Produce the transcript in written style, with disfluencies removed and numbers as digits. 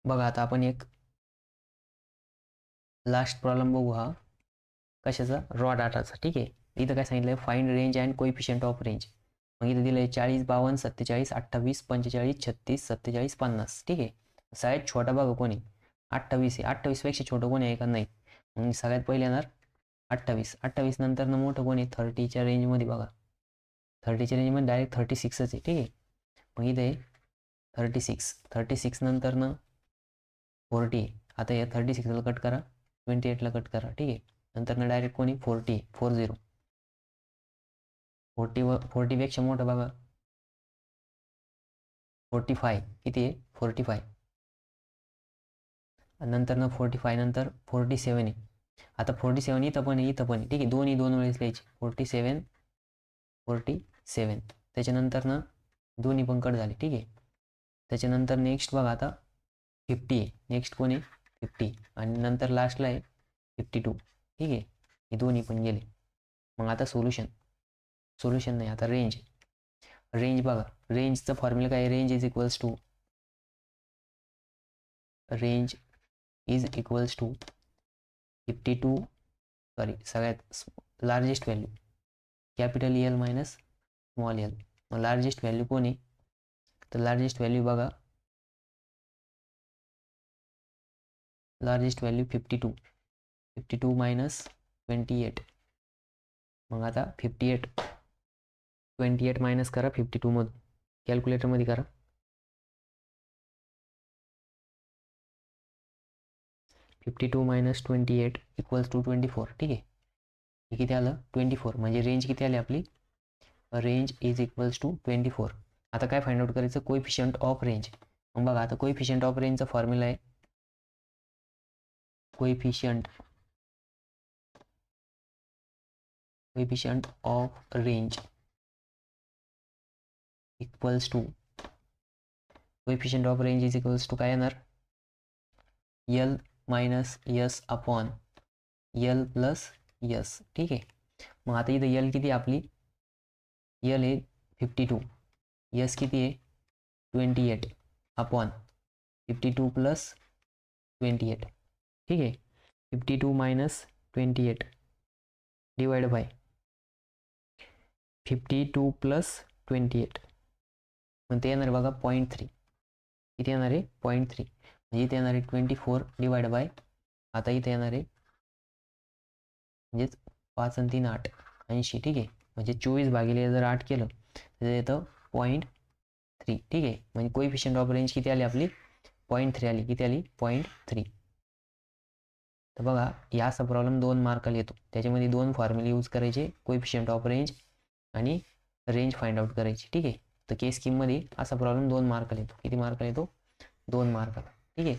बघा आता आपण एक लास्ट प्रॉब्लेम बघू. हा कशाचा? रॉ डाटाचा. ठीक आहे. इथं काय सांगितलं? Find range and coefficient of range. मग इथं दिलं आहे 40, 52, 47, 28, 45, 36, 47, 50. ठीक आहे. सगळ्यात छोटा बघा कोणी? 28 आहे. 28 पेक्षा छोटं कोणी आहे का? नाही. मग सगळ्यात पहिले येणार 28. 28 नंतर मोठं कोणी? 30च्या रेंजमध्ये बघा. 30च्या रेंजमध्ये डायरेक्ट 36च आहे. ठीक आहे. मग इथे 36. 36 नंतर 40. आता या 36ला कट करा, 28ला कट करा. ठीक आहे. नंतर डायरेक्ट कोणी? 40. 40. 40 पेक्षा मोठं बघा 45. किती आहे? 45. नंतर 45 नंतर 47 आहे. आता 47 इथं पण आहे, इथं पण आहे. ठीक आहे. दोन्ही दोन वेळेस लिहायचे. 47 47. त्याच्यानंतर दोन्ही पण कट झाले. ठीक आहे. त्याच्यानंतर नेक्स्ट बघा आता 50 आहे. नेक्स्ट कोण आहे? 50. आणि नंतर लास्टला आहे 52. ठीक आहे. हे दोन्ही पण गेले. मग आता सोल्युशन नाही, आता रेंज बघा. रेंजचं फॉर्म्युला काय? Range is equals to 52, sorry सगळ्यात largest value capital L minus small L. मग लार्जेस्ट व्हॅल्यू कोण आहे? तर लार्जेस्ट व्हॅल्यू बघा, लार्जेस्ट व्हॅल्यू 52 मायनस 28. मग आता 28 मायनस करा 52 मधून, कॅल्क्युलेटरमध्ये करा. 52 मायनस 28 इक्वल्स टू 24. ठीक आहे. हे किती आलं? 24. म्हणजे रेंज किती आली आपली? Range is equals to 24. आता काय फाइंड आउट करायचं? Coefficient of range. मग बघा आता कोइफिशियंट ऑफ रेंजचा फॉर्म्युला आहे coefficient of range equals to coefficient of range is equals to काय येणार? L minus S upon L plus S. ठीक आहे. मग आता इथं एल किती आपली? एल आहे 52. यस किती आहे? 28 अपॉन 52 प्लस 28. ठीक आहे. 52 मायनस 28 डिवाइड बाय 52 प्लस 28. मग ते येणार बघा 0.3. किती येणार आहे? 0.3. म्हणजे इथे येणार आहे 24 डिवाइड बाय, आता इथे येणार आहे म्हणजेच 5 आणि 3 8 80. ठीक आहे. म्हणजे 24 भागिले जर 8 केलं तर येतं 0.3. ठीक आहे. म्हणजे कोइफिशियंट ऑफ रेंज किती आली आपली? 0.3 आली. किती आली? 0.3. तर बघा या असा प्रॉब्लेम 2 मार्काला येतो. त्याच्यामध्ये 2 फॉर्म्युले यूज करायचे, कोइफिशियंट ऑफ रेंज आणि रेंज फाइंड आउट करायची. ठीक आहे. तर केस स्कीममध्ये असा प्रॉब्लेम 2 मार्काला येतो. किती मार्काला येतो? 2 मार्काला. ठीक आहे.